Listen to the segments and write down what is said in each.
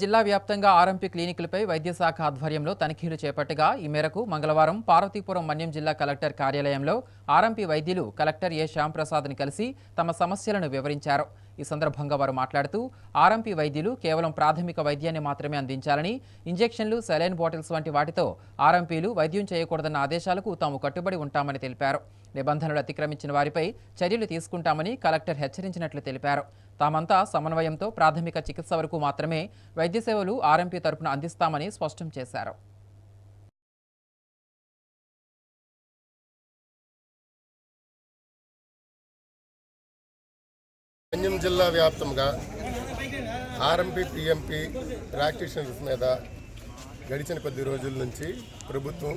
జిల్లా వ్యాప్తంగా ఆర్ఎంపీ క్లినిక్లపై వైద్య శాఖ ఆధ్వర్యంలో తనిఖీలు చేపట్టగా ఈ మేరకు మంగళవారం పార్వతీపురం మన్యం జిల్లా కలెక్టర్ కార్యాలయంలో ఆర్ఎంపీ వైద్యులు కలెక్టర్ ఏ శ్యాంప్రసాద్ని కలిసి తమ సమస్యలను వివరించారు. ఈ సందర్భంగా వారు మాట్లాడుతూ ఆర్ఎంపీ వైద్యులు కేవలం ప్రాథమిక వైద్యాన్ని మాత్రమే అందించాలని, ఇంజెక్షన్లు, సెలైన్ బాటిల్స్ వంటి వాటితో ఆర్ఎంపీలు వైద్యం చేయకూడదన్న ఆదేశాలకు తాము కట్టుబడి ఉంటామని తెలిపారు. నిబంధనలు అతిక్రమించిన వారిపై చర్యలు తీసుకుంటామని కలెక్టర్ హెచ్చరించినట్లు తెలిపారు. తామంతా సమన్వయంతో ప్రాథమిక చికిత్స వరకు మాత్రమే వైద్య సేవలు ఆర్ఎంపీ తరపున అందిస్తామని స్పష్టం చేశారు. మన్యం జిల్లా వ్యాప్తంగా ఆర్ఎంపీ పిఎంపీ ప్రాక్టీషనర్స్ మీద గడిచిన కొద్ది రోజుల నుంచి ప్రభుత్వం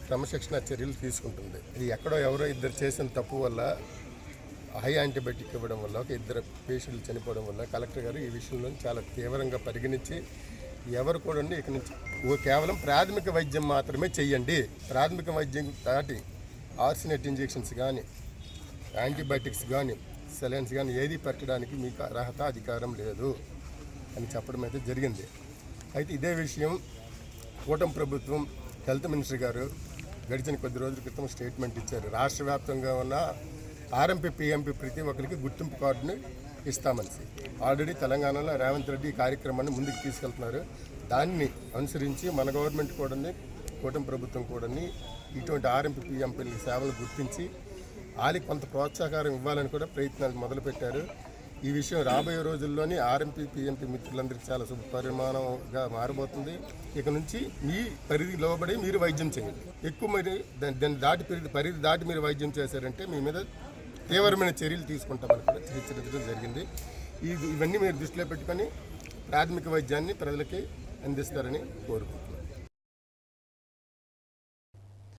క్రమశిక్షణ చర్యలు తీసుకుంటుంది. ఇది ఎక్కడో ఎవరో ఇద్దరు చేసిన తప్పు వల్ల హై యాంటీబయాటిక్ ఇవ్వడం వల్ల ఒక ఇద్దరు పేషెంట్లు చనిపోవడం వల్ల కలెక్టర్ గారు ఈ విషయంలో చాలా తీవ్రంగా పరిగణించి ఎవరు కూడా ఇక నుంచి కేవలం ప్రాథమిక వైద్యం మాత్రమే చెయ్యండి, ప్రాథమిక వైద్యం దాటి ఆర్సినెట్ ఇంజెక్షన్స్ కానీ యాంటీబయాటిక్స్ కానీ సెలైన్స్ కానీ ఏది పెట్టడానికి మీకు అర్హత అధికారం లేదు అని చెప్పడం అయితే జరిగింది. అయితే ఇదే విషయం కూటమి ప్రభుత్వం హెల్త్ మినిస్టర్ గారు గడిచిన కొద్ది రోజుల క్రితం స్టేట్మెంట్ ఇచ్చారు. రాష్ట్ర వ్యాప్తంగా ఉన్న ఆర్ఎంపీ పిఎంపీ ప్రతి ఒక్కరికి గుర్తింపు కార్డును ఇస్తామని ఆల్రెడీ తెలంగాణలో రేవంత్ రెడ్డి ఈ కార్యక్రమాన్ని ముందుకు తీసుకెళ్తున్నారు. దాన్ని అనుసరించి మన గవర్నమెంట్ కూడా కూటమి ప్రభుత్వం కూడా ఇటువంటి ఆర్ఎంపీ పిఎంపీ సేవలు గుర్తించి వాళ్ళకి కొంత ప్రోత్సాహకారం ఇవ్వాలని కూడా ప్రయత్నాలు మొదలుపెట్టారు. ఈ విషయం రాబోయే రోజుల్లోని ఆర్ఎంపీ పిఎంపీ మిత్రులందరికీ చాలా శుభ పరిమాణంగా మారబోతుంది. ఇక నుంచి మీ పరిధి లోబడి మీరు వైద్యం చేయండి. ఎక్కువ మరి దాన్ని పరిధి దాటి మీరు వైద్యం చేశారంటే మీ మీద తీవ్రమైన చర్యలు తీసుకుంటామని కూడా హెచ్చరించడం జరిగింది. ఇవన్నీ మీరు దృష్టిలో పెట్టుకొని ప్రాథమిక వైద్యాన్ని ప్రజలకి అందిస్తారని కోరుకుంటున్నాను.